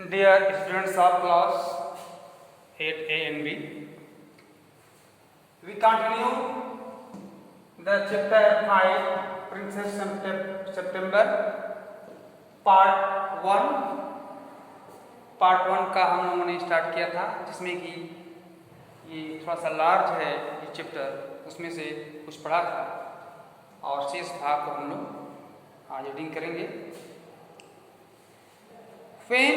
Dear students of class 8A and B, we continue the chapter 5 Princess September part 1 का हम लोगों ने start किया था, जिसमें कि ये थोड़ा सा लार्ज है ये चैप्टर, उसमें से कुछ पढ़ा था और शेष भाग को हम लोग आज रीडिंग करेंगे। फेम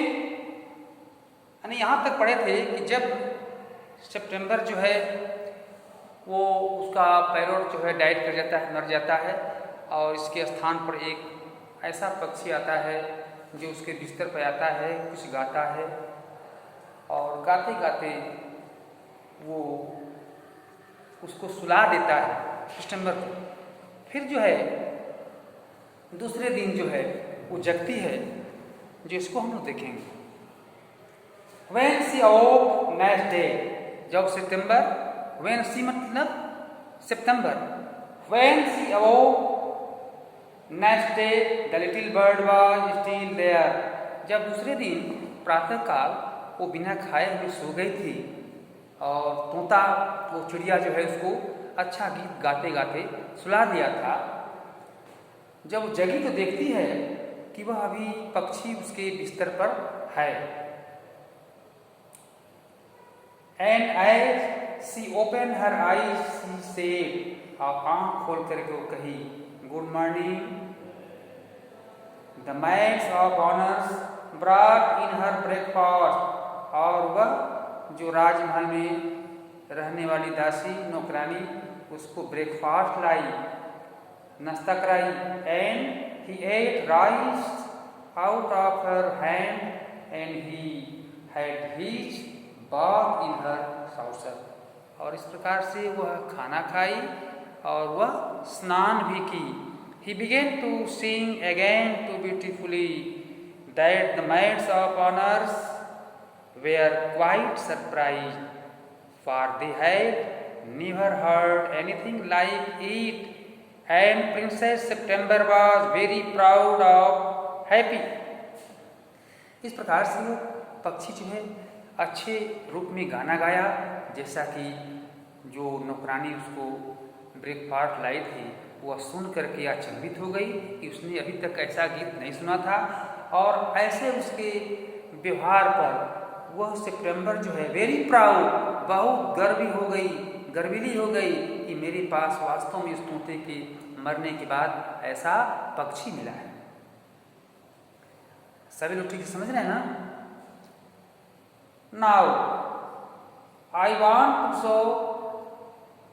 यानी यहाँ तक पढ़े थे कि जब सितंबर जो है वो उसका पैरोट जो है डाइट कर जाता है, मर जाता है, और इसके स्थान पर एक ऐसा पक्षी आता है जो उसके बिस्तर पर आता है, कुछ गाता है और गाते गाते वो उसको सुला देता है सितंबर को। फिर जो है दूसरे दिन जो है वो जगती है, जो इसको हम लोग देखेंगे। When she awoke next day, जब सितंबर, when she मतलब सितंबर, when she awoke next day, the little bird was still there. जब दूसरे दिन प्रातःकाल वो बिना खाए हुए सो गई थी और तोता वो चिड़िया जो है उसको अच्छा गीत गाते गाते सुला दिया था। जब वो जगी तो देखती है कि वह अभी पक्षी उसके बिस्तर पर है। And as she opened her eyes, she said, आप आँख खोल करके वो कही, Good morning. The maids of honors brought in her breakfast. और वह जो राजमहल में रहने वाली दासी नौकरानी उसको ब्रेकफास्ट लाई, नाश्ता कराई। And he ate rice out of her hand, and he had his bath in her saucer. और इस प्रकार से वह खाना खाई और वह स्नान भी की। He began to sing again too beautifully that the maids of honors were quite surprised, for they had never heard anything like it, and Princess September was very proud of happy. इस प्रकार से वो पक्षी जो है अच्छे रूप में गाना गाया, जैसा कि जो नौकरानी उसको ब्रेकफास्ट लाई थी वह सुन करके अचंभित हो गई कि उसने अभी तक ऐसा गीत नहीं सुना था। और ऐसे उसके व्यवहार पर वह सितंबर जो है वेरी प्राउड, बहुत गर्वी हो गई, गर्वीली हो गई कि मेरे पास वास्तव में इस तोते के मरने के बाद ऐसा पक्षी मिला है। सभी लोग ठीक से समझ रहे हैं ना? Now, I want to show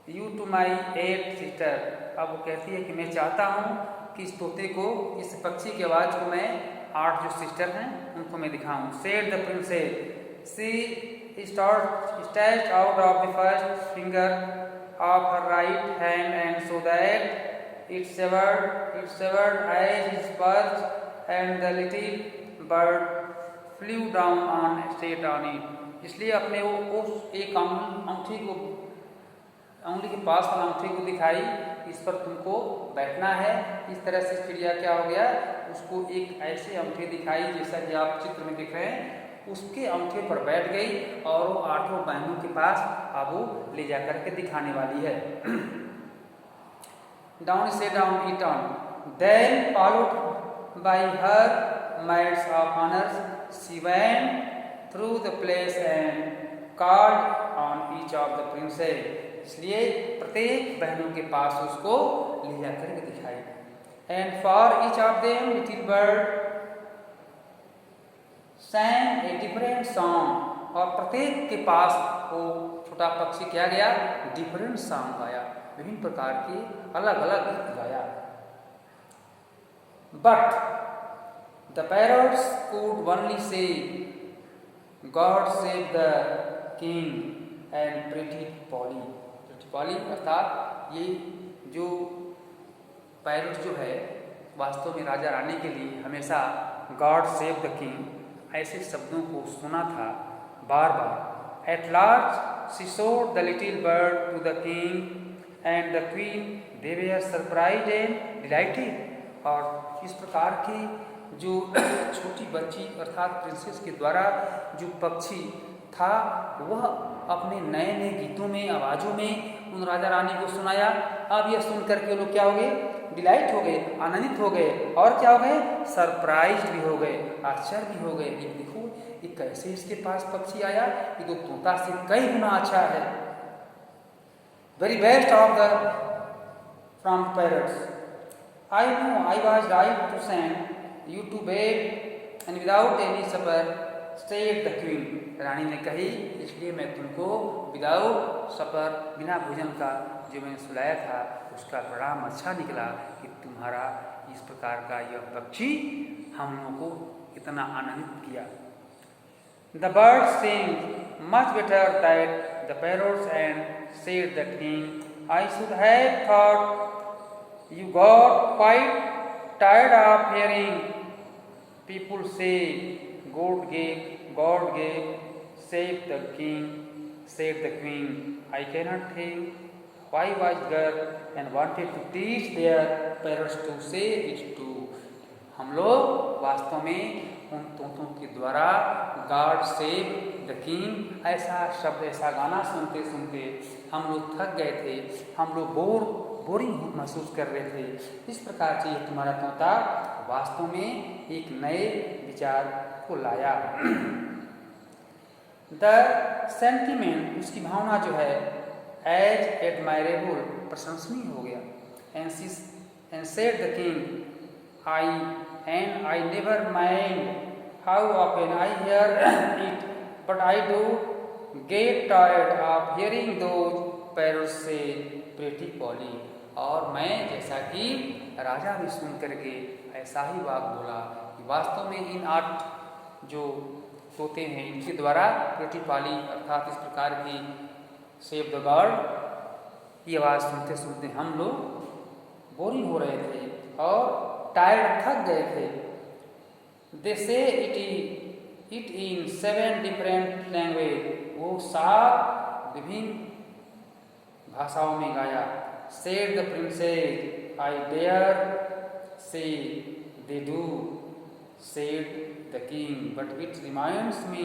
you to my 8th sister. अब वो कहती है कि मैं चाहता हूँ कि इस तोते को, इस पक्षी की आवाज़ को मैं 8 जो सिस्टर हैं उनको मैं दिखाऊँ। Said the princess. She stretched out of the first finger of her right hand, and so that it severed as his perch, and the little bird flew down on straight on it. इसलिए अपने वो उस एक अंगूठी को, अंगुली के पास वाला अंगूठी को दिखाई, इस पर तुमको बैठना है। इस तरह से चिड़िया क्या हो गया, उसको एक ऐसे अंगूठी दिखाई जैसा कि आप चित्र में दिख रहे हैं, उसके अंगूठे पर बैठ गई और वो 8 बहनों के पास अब वो ले जाकर के दिखाने वाली है। Down sat down it on. Then followed by her maids of honors, she went through the place and called on each of the princes. इसलिए प्रत्येक बहनों के पास उसको ले जाकर के दिखाई। And for each of them little bird sang a different song. और प्रत्येक के पास वो छोटा पक्षी क्या गया, डिफरेंट सॉन्ग गाया, विभिन्न प्रकार के अलग अलग गीत गाया। But the parrots could only say, God save the king and pretty Polly. pretty Polly अर्थात ये जो पैरोट जो है वास्तव में राजा रानी के लिए हमेशा God save the king ऐसे शब्दों को सुना था बार बार। At last she showed the little bird to the king and the queen. They were surprised and delighted. और इस प्रकार की जो छोटी बच्ची अर्थात प्रिंसेस के द्वारा जो पक्षी था वह अपने नए नए गीतों में, आवाज़ों में उन राजा रानी को सुनाया। अब यह सुन करके लोग क्या हो गए, डिलाइट हो गए, आनंदित हो गए, और क्या हो गए, सरप्राइज भी हो गए, आश्चर्य भी हो गए। ये देखो ये कैसे इसके पास पक्षी आया, ये तो तोता से कई गुना अच्छा है। Very best of the from parrots. I know I was right to send you to bed and without any supper, said the queen. रानी ने कही इसलिए मैं तुमको विदाउट सपर, बिना भोजन का जो मैंने सुलाया था उसका परिणाम अच्छा निकला कि तुम्हारा इस प्रकार का यह पक्षी हम लोगों को इतना आनंदित किया। The birds sing much better than the parrots, and said the king, I should have thought you got quite tired of hearing people say, God gave, said the king, said the queen. I cannot think why wise girl and wanted to teach their parents to say it too. हम लोग वास्तव में उन तोतों के द्वारा God save the king ऐसा शब्द, ऐसा गाना सुनते सुनते हम लोग थक गए थे, हम लोग बोरिंग महसूस कर रहे थे। इस प्रकार से तुम्हारा तोता वास्तव में एक नए विचार को लाया। द सेंटिमेंट, उसकी भावना जो है, एज एडमायरेबल, प्रशंसनीय हो गया। And said the king, I never mind how often I hear it, but I do get tired of hearing those parrots से प्रेटी पॉली। और मैं जैसा कि राजा भी सुन करके ऐसा ही वाक बोला कि वास्तव में इन 8 जो तोते हैं इनके द्वारा प्रेटी पॉली अर्थात इस प्रकार की सेव द गॉड की आवाज़ सुनते सुनते हम लोग बोरिंग हो रहे थे और टायर्ड, थक गए थे। दे से इट इन 7 डिफरेंट लैंग्वेज, वो 7 विभिन्न भाषाओं में गाया। Said the princess, I dare say they do, said the king, but it reminds me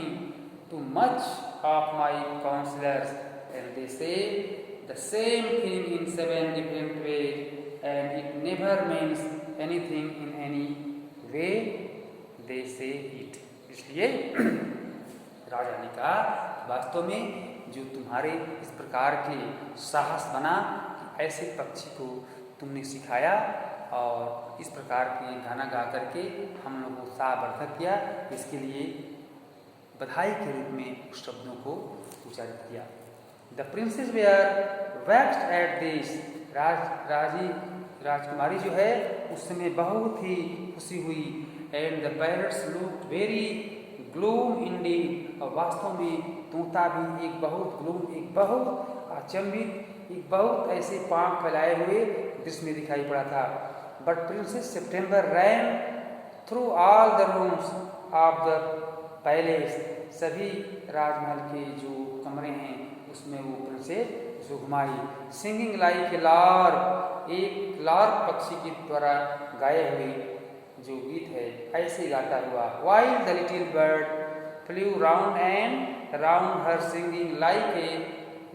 too much of my counselors, and they say the same thing in 7 different ways, and it never means anything in any way they say it. इसलिए राजा ने कहा वास्तव में जो तुम्हारे इस प्रकार के साहस बना, ऐसे पक्षी को तुमने सिखाया और इस प्रकार के गाना गा करके हम लोगों को उत्साहवर्धक किया, इसके लिए बधाई के रूप में उस शब्दों को उच्चारित किया। The princesses were vexed at this, राजकुमारी जो है उस समय बहुत ही खुशी हुई। And the parrots looked very gloom indeed, और वास्तव में तोता भी एक बहुत ग्लूम, एक बहुत अचंभित, एक बहुत ऐसे पांव फैलाए हुए दृश्य में दिखाई पड़ा था। But princess September ran through all the rooms of the palace, सभी राजमहल के जो कमरे हैं उसमें वो प्रिंसेस घुमाई। सिंगिंग लाइक ए लार्क, एक लार्क पक्षी के द्वारा गाए हुए जो गीत है ऐसे गाता हुआ। While the little bird flu round and round her singing like a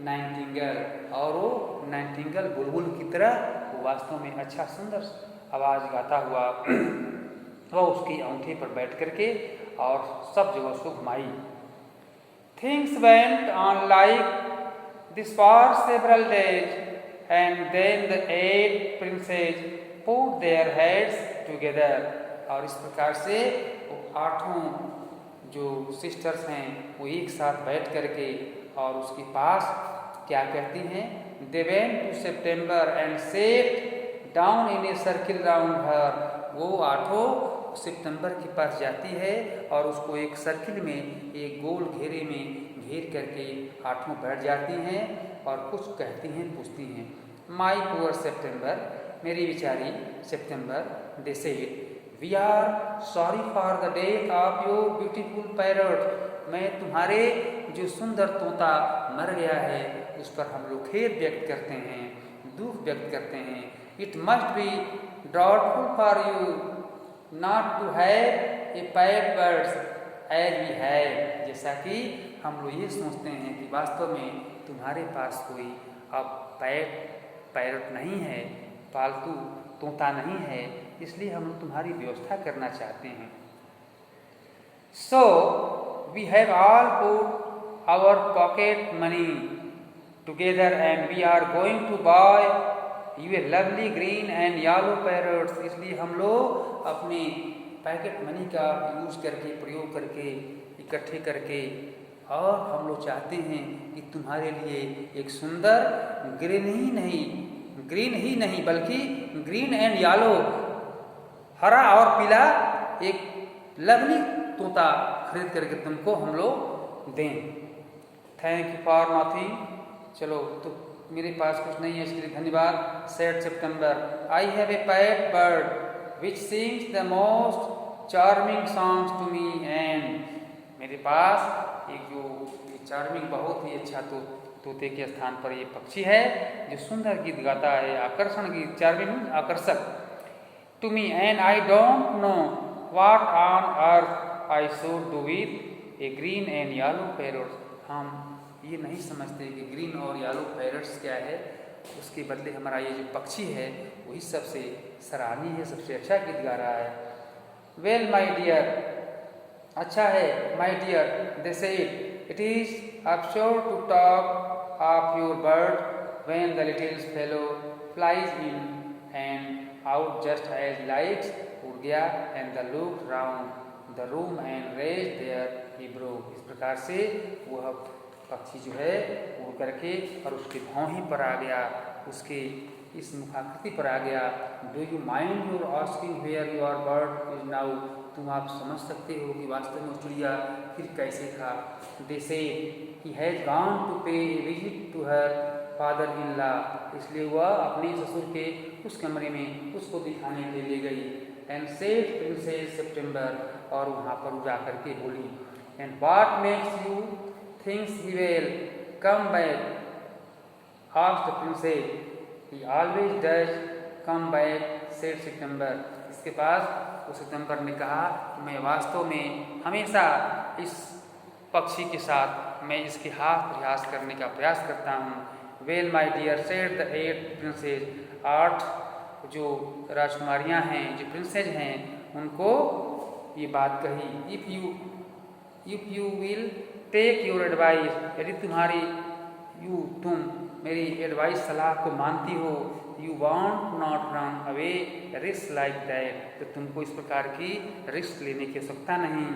Nightingale, और वो नाइटिंगेल बुलबुल की तरह वो वास्तव में अच्छा सुंदर आवाज़ गाता हुआ वह उसकी औंठे पर बैठ करके और सब जगह उसको घुमाई। Things went on like this for several days, and then the 8 princesses put their heads together, और इस प्रकार से वो 8 जो सिस्टर्स हैं वो एक साथ बैठ करके और उसके पास क्या कहती हैं, they went to September and sat down in a circle round her, वो 8 सितंबर के पास जाती है और उसको एक सर्किल में, एक गोल घेरे में घेर करके 8 बैठ जाती हैं और कुछ कहती हैं, पूछती हैं। माई पुअर सेप्टेम्बर, मेरी बेचारी सितंबर, they said we are sorry for the death of your beautiful parrot, मैं तुम्हारे जो सुंदर तोता मर गया है उस पर हम लोग खेद व्यक्त करते हैं, दुख व्यक्त करते हैं। It must be dreadful for you not to have a pet birds as we have, जैसा कि हम लोग ये सोचते हैं कि वास्तव में तुम्हारे पास कोई अब पैरट नहीं है, पालतू तोता नहीं है, इसलिए हम लोग तुम्हारी व्यवस्था करना चाहते हैं। So we have all put our pocket money together and we are going to buy you a lovely green and yellow parrots, इसलिए हम लोग अपने पैकेट मनी का यूज करके, प्रयोग करके, इकट्ठे करके, और हम लोग चाहते हैं कि तुम्हारे लिए एक सुंदर ग्रीन ही नहीं बल्कि ग्रीन एंड येलो, हरा और पीला एक लवली तोता खरीद करके तुमको हम लोग दें। थैंक यू फॉर नथिंग, चलो तो मेरे पास कुछ नहीं है इसके लिए धन्यवाद। 7 सितंबर, I have a pet bird which sings the most charming songs to me, and मेरे पास एक जो चार्मिंग बहुत ही अच्छा तोते के स्थान पर ये पक्षी है जो सुंदर गीत गाता है, आकर्षण गीत, चार्मिंग आकर्षक, to me and I don't know what on earth I should do with a green and yellow parrots. हम ये नहीं समझते कि ग्रीन और येलो पैरट्स क्या है, उसके बदले हमारा ये जो पक्षी है वही सबसे सराहनीय है, सबसे अच्छा गीत गा रहा है। वेल माई डियर, अच्छा है my dear, they said it is absurd to talk of your bird when the little fellow flies in and out just as lights उड़ गया and the looked round the room and raised their eyebrow। इस प्रकार से वह पक्षी जो है उड़ करके और उसके भौहें पर आ गया, उसके इस मुखाकृति पर आ गया। Do you mind your asking where your bird is now, तुम आप समझ सकते हो कि वास्तव में चिड़िया फिर कैसे था। दे से he has gone to pay a visit to her father in law, इसलिए वह अपने ससुर के उस कमरे में उसको दिखाने के लिए गई। एंड सेड प्रिंसेस सितंबर, और वहाँ पर जा करके बोली, and what makes you thinks he will come back, asked the princess, he always does come back, said September. इसके पास उस सितंबर ने कहा कि मैं वास्तव में हमेशा इस पक्षी के साथ मैं इसके हाथ प्रयास करने का प्रयास करता हूँ। Well my dear, said the 8 princesses, 8 जो राजकुमारियाँ हैं, जो प्रिंसेस हैं, उनको ये बात कही। If you will take your advice, यदि तुम मेरी एडवाइस सलाह को मानती हो, you won't not run away risk like that, तो तुमको इस प्रकार की रिस्क लेने की आवश्यकता नहीं।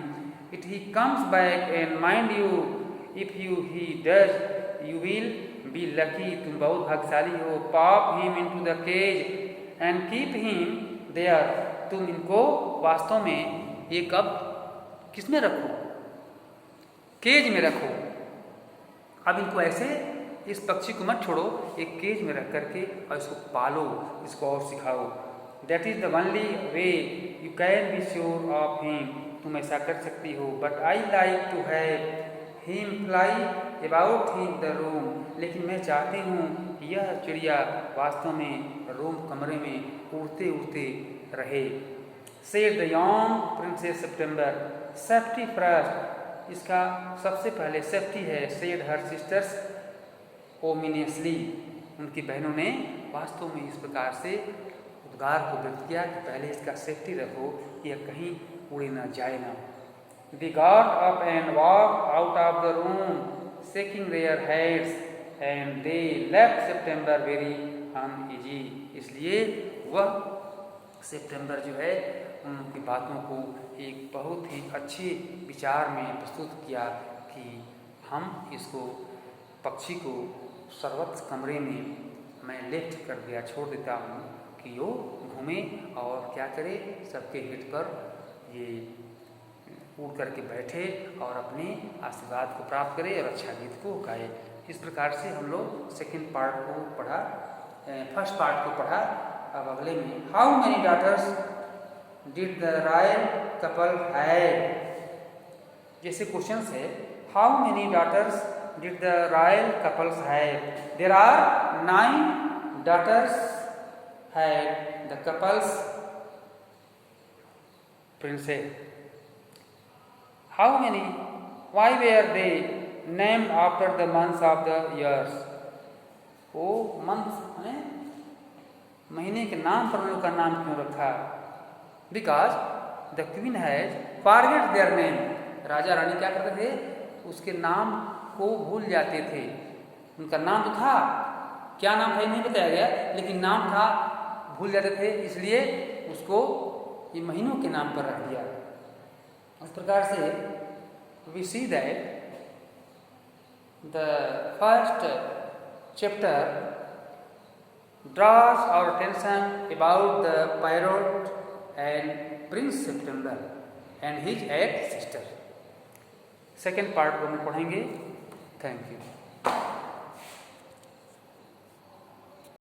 It he comes back and mind you, if you he does you will be lucky, तुम बहुत भाग्यशाली हो। Pop him into the cage and keep him there, तुम इनको वास्तव में ये कब किस में रखो, केज में रखो। अब इनको ऐसे इस पक्षी को मत छोड़ो, एक केज में रख करके और इसको पालो, इसको और सिखाओ। That is the only way you can be sure of him, तुम ऐसा कर सकती हो। But I like to have him fly about in the room, लेकिन मैं चाहती हूँ यह चिड़िया वास्तव में रूम कमरे में उड़ते उड़ते रहे। Said the young princess September, safety first, इसका सबसे पहले सेफ्टी है। सेड हर सिस्टर्स ओमिनियसली, उनकी बहनों ने वास्तव में इस प्रकार से उद्गार को व्यक्त किया कि पहले इसका सेफ्टी रखो, यह कहीं उड़े ना जाए ना। They got up and walked out of the room, shaking their heads, and they left September very uneasy। इसलिए वह सितंबर जो है उनकी बातों को एक बहुत ही अच्छे विचार में प्रस्तुत किया कि हम इसको पक्षी को सर्वत्र कमरे में मैं लेफ्ट कर दिया, छोड़ देता हूँ कि वो घूमे और क्या करे, सबके हित पर ये उड़ करके बैठे और अपने आशीर्वाद को प्राप्त करे और अच्छा गीत को गाए। इस प्रकार से हम लोग सेकंड पार्ट को पढ़ा, फर्स्ट पार्ट को पढ़ा। अब अगले में how many daughters did the royal couple have, जैसे क्वेश्चन है how many daughters did the royal couples have, there are 9 daughters had the couples princess. How many? Why were they named after the months of the years? वो month है महीने के नाम पर उनका नाम क्यों रखा? Because the queen has forget their name. राजा रानी क्या करते थे? उसके नाम को भूल जाते थे. उनका नाम तो था, क्या नाम था ये नहीं बताया गया, लेकिन नाम था, भूल जाते थे, इसलिए उसको ये महीनों के नाम पर रख दिया. इस प्रकार से we see that the first chapter draws our attention about the parrot and Prince September and his 8 sisters. Second part को हम पढ़ेंगे. Thank you.